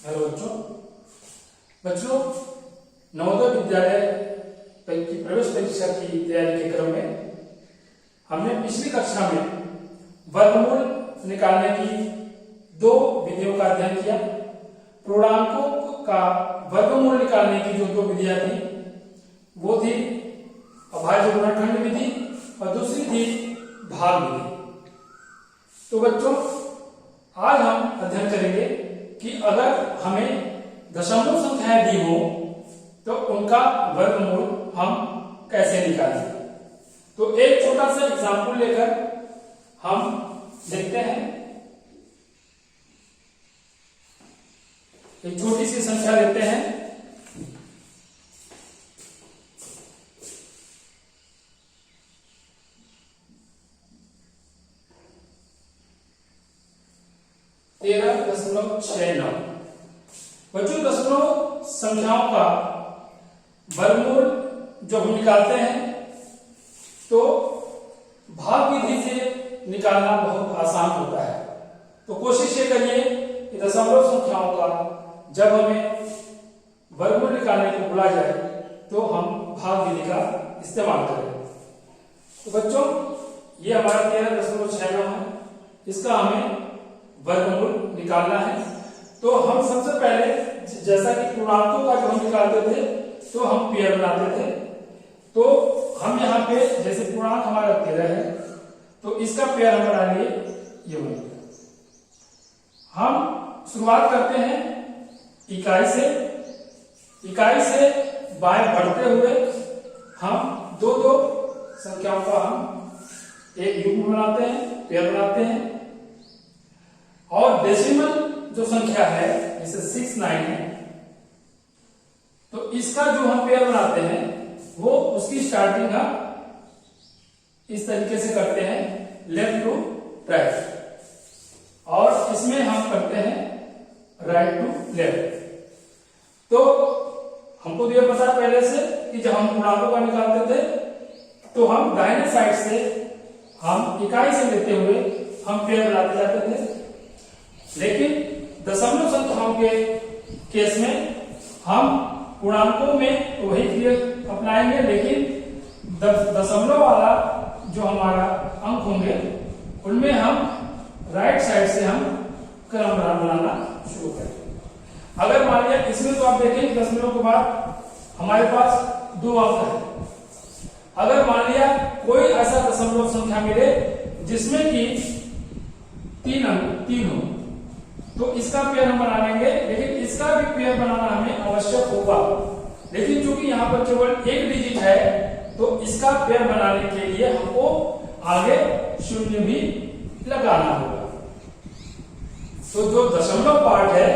Hello बच्चों नवोदय विद्यालय की प्रवेश परीक्षा की तैयारी के क्रम में हमने पिछली कक्षा में वर्गमूल निकालने की दो विधियों का अध्ययन किया। पूर्णांकों का वर्गमूल निकालने की जो दो विधियां थी वो थी अभाज्य गुणनखंड विधि और दूसरी थी भाग विधि। तो बच्चों आज हम अध्ययन करेंगे कि अगर हमें दशमलव संख्याएं दी हो तो उनका वर्गमूल हम कैसे निकालें। तो एक छोटा सा एग्जाम्पल लेकर हम देखते हैं। एक छोटी सी संख्या लेते हैं। बच्चों दशमलव संख्याओं का वर्गमूल जब हम निकालते हैं तो भाग विधि से निकालना बहुत आसान होता है। तो कोशिश ये करिए कि दशमलव संख्याओं का जब हमें वर्गमूल निकालने को बोला जाए तो हम भाग विधि का इस्तेमाल करें। तो बच्चों ये हमारा 13.69 है, इसका हमें वर्गमूल निकालना है। तो हम सबसे पहले जैसा कि पूर्णांकों का जो हम निकालते थे तो हम पेयर बनाते थे। तो हम यहाँ पे जैसे पूर्णांक हमारा 13 है तो इसका पेयर हम बना लिए, ये बन गया। हम शुरुआत करते हैं इकाई से। इकाई से बाएं बढ़ते हुए हम दो दो संख्याओं का हम एक युग्म बनाते हैं, पेयर बनाते हैं। और डेसिमल जो संख्या है जैसे 69 है तो इसका जो हम पेयर बनाते हैं वो उसकी स्टार्टिंग हम इस तरीके से करते हैं, लेफ्ट टू राइट, और इसमें हम करते हैं राइट टू लेफ्ट। तो हमको ये पता है पहले से कि जब हम पूर्णांकों का निकालते थे तो हम दाहिने साइड से हम इकाई से लेते हुए हम पेयर बनाते जाते थे। लेकिन दशमलव संख्याओं के केस में हम पूर्णांकों में वही क्रिया अपनाएंगे, लेकिन दशमलव वाला जो हमारा अंक होंगे उनमें हम राइट साइड से हम क्रम बनाना शुरू करेंगे। अगर मान लिया इसमें तो आप देखें दशमलव के बाद हमारे पास दो अंक है। अगर मान लिया कोई ऐसा दशमलव संख्या मिले जिसमें कि तीन हो तो इसका पेयर हम बना लेंगे, लेकिन इसका भी पेयर बनाना हमें आवश्यक होगा। लेकिन चूंकि यहाँ पर केवल एक डिजिट है तो इसका पेयर बनाने के लिए हमको आगे शून्य भी लगाना होगा। तो जो दशमलव पार्ट है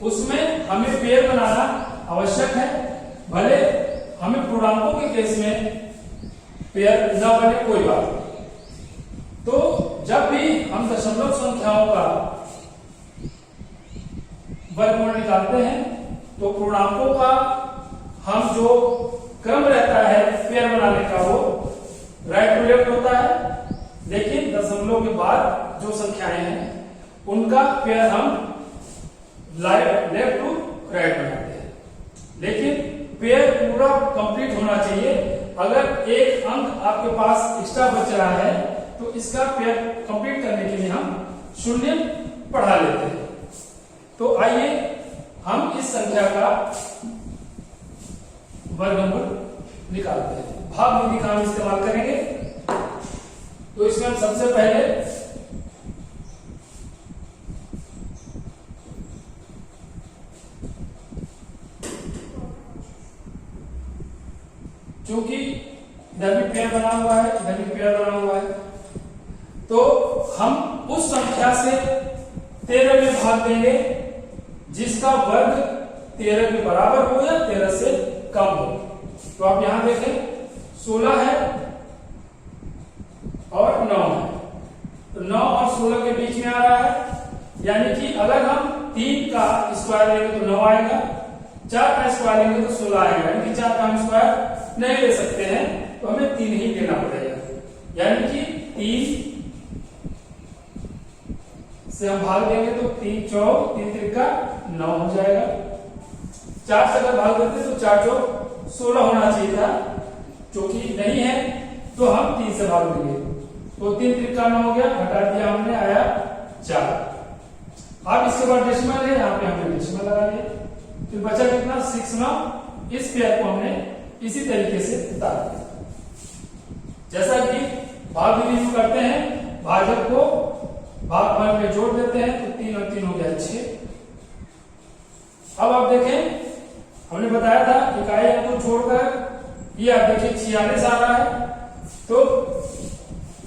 उसमें हमें पेयर बनाना आवश्यक है, भले हमें पूर्णांकों के केस में पेयर न बने कोई बात नहीं। तो जब भी हम दशमलव संख्याओं का वर्गमूल निकालते हैं तो पूर्णांकों का हम जो क्रम रहता है पेयर बनाने का वो राइट टू लेफ्ट होता है, लेकिन दशमलव के बाद जो संख्याएं हैं उनका पेयर हम लेफ्ट टू राइट बनाते हैं। लेकिन पेयर पूरा कंप्लीट होना चाहिए। अगर एक अंक आपके पास एक्स्ट्रा बच रहा है तो इसका पेयर कंप्लीट करने के लिए हम शून्य बढ़ा लेते हैं। तो आइए हम इस संख्या का वर्गमूल निकालते हैं। भाग विधि का हम इस्तेमाल करेंगे। तो इसमें हम सबसे पहले चूंकि इधर भी पेयर बना हुआ है, इधर भी पेयर बना हुआ है, तो हम उस संख्या से 13 में भाग देंगे जिसका वर्ग 13 के बराबर हो या 13 से कम हो। तो आप यहां देखें 16 है और 9 है, तो 9 और 16 के बीच में आ रहा है, यानी कि अगर हम 3 का स्क्वायर लेंगे तो 9 आएगा, 4 का स्क्वायर लेंगे तो 16 आएगा, यानी कि 4 का हम स्क्वायर नहीं ले सकते हैं तो हमें 3 ही लेना पड़ेगा, यानी कि 3 से हम भाग देंगे तो 3 चौक 3 त्रिका 9 हो जाएगा। 4 से अगर भाग देते तो 4 चौक 16 होना चाहिए था, जो कि नहीं है तो हम 3 से भाग देंगे तो 3 त्रिका 9 हो गया, घटा दिया हमने, आया 4। अब इसके बाद डेसिमल है, यहाँ पे हमने डेसिमल लगा लिया, फिर बचा कितना 6 9। इस पेयर को हमने इसी तरीके से उतार दिया। जैसा कि भाग विधि में करते हैं, भाजक को भागफल में जोड़ देते हैं तो 3 और 3 हो गया 6। अब आप देखें, हमने बताया था इकाई अंक को छोड़कर ये आप देखिए 46 आ रहा है, तो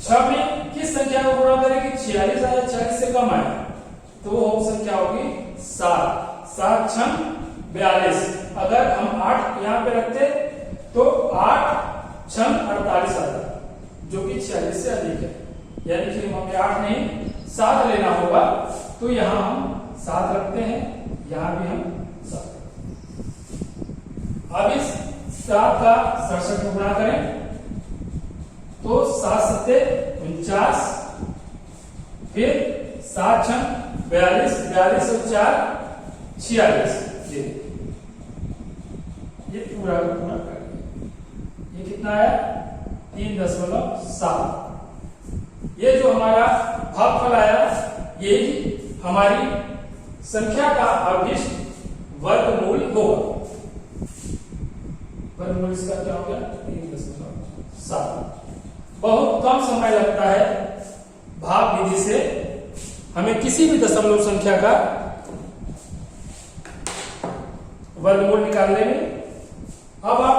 6 में किस संख्या को गुणा करें कि 46 आया, 40 से कम आए तो वो संख्या होगी 7। 7 6 42। अगर हम 8 यहाँ पे रखते तो 8 6 48 आता, जो कि 46 से अधिक है, यानी कि हमें 8 नहीं 7 लेना होगा, तो यहां हम 7 रखते हैं, यहां भी हम 7। अब इस 7 का 67 में गुणा करें तो 7 7 49, फिर 7 6 42, 42 और 4 46। ये पूरा पूरा कर, ये कितना है 3.7। ये जो हमारा भागफल आया, ये हमारी संख्या का अवशिष्ट वर्गमूल होगा। वर्गमूल इसका क्या हो गया 3.7। बहुत कम समय लगता है भाग विधि से हमें किसी भी दशमलव संख्या का वर्गमूल निकालने में। अब आप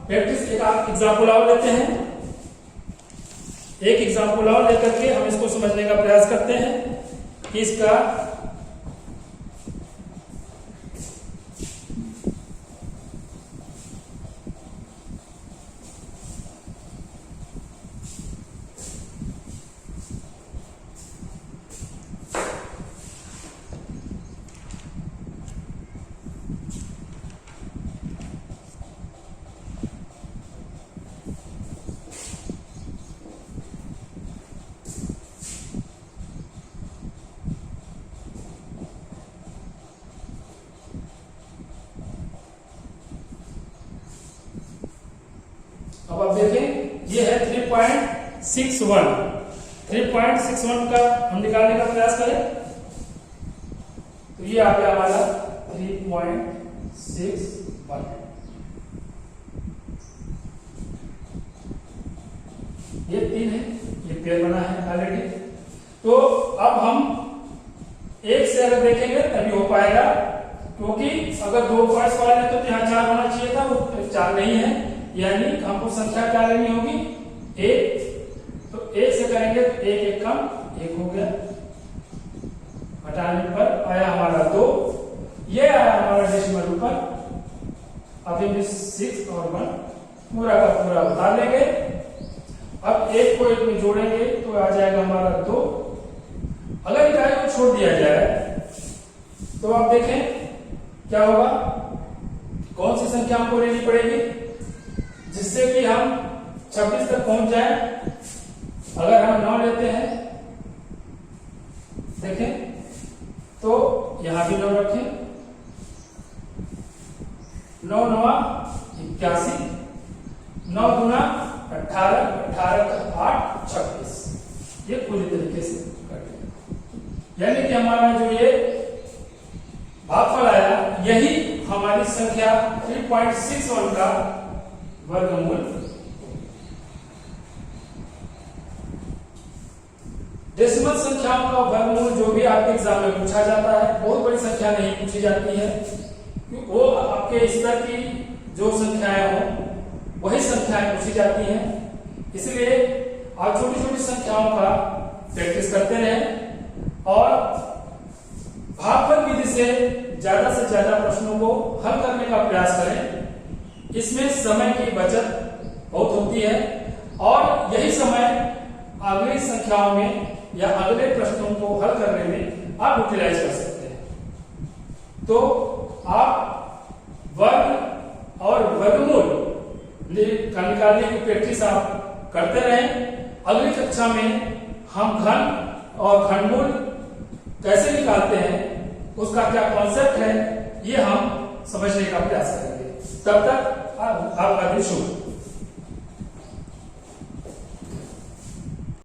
प्रैक्टिस एक एग्जाम्पल और लेते हैं, एक एग्जाम्पल और लेकर के हम इसको समझने का प्रयास करते हैं कि इसका अब आप देखें, ये है 3.61। 3.61 का हम निकालने का प्रयास करें तो ये आ गया हमारा 3.61। ये 3 है, ये पेयर बना है ऑलरेडी। तो अब हम एक से अगर देखेंगे तभी हो पाएगा, क्योंकि अगर 2 पार्ट्स वाले हैं तो यहाँ 4 होना चाहिए था, वो 4 नहीं है, यानी हमको संख्या क्या लेनी होगी 1। तो 1 से करेंगे तो 1 1 कम 1 हो गया, घटाने पर आया हमारा 2, ये आया हमारा डेसिमल ऊपर। अब हम 6 और 1 पूरा का पूरा उतार लेंगे। अब 1 को 1 में जोड़ेंगे तो आ जाएगा हमारा 2। अगर इकाई को छोड़ दिया जाए तो आप देखें क्या होगा, कौन सी संख्या हमको लेनी पड़ेगी जिससे कि हम 26 तक पहुंच जाए। अगर हम 9 लेते हैं, देखें तो यहां भी 9 रखें, 9 9 81, 9 दूना 18, 18 का 8 26। ये पूरी तरीके से कर दिया, यानी कि हमारा जो ये भागफल आया, यही हमारी संख्या 3.61 का वर्गमूल। डेसिमल संख्याओं का वर्गमूल जो भी आपके एग्जाम में पूछा जाता है, बहुत बड़ी संख्या नहीं पूछी जाती है, वो आपके स्तर की जो संख्याएं हो वही संख्याएं पूछी जाती हैं। इसलिए आप छोटी छोटी संख्याओं का प्रैक्टिस करते रहें और भागफल विधि से ज्यादा प्रश्नों को हल करने का प्रयास करें। इसमें समय की बचत बहुत होती है और यही समय अगली संख्याओं में या अगले प्रश्नों को हल करने में आप यूटिलाइज कर सकते हैं। तो आप वर्ग और वर्गमूल निकालने की प्रैक्टिस आप करते रहें। अगली कक्षा में हम घन और घनमूल कैसे निकालते हैं, उसका क्या कॉन्सेप्ट है, ये हम समझने का प्रयास करेंगे। तब तक आपका दिन शुभ।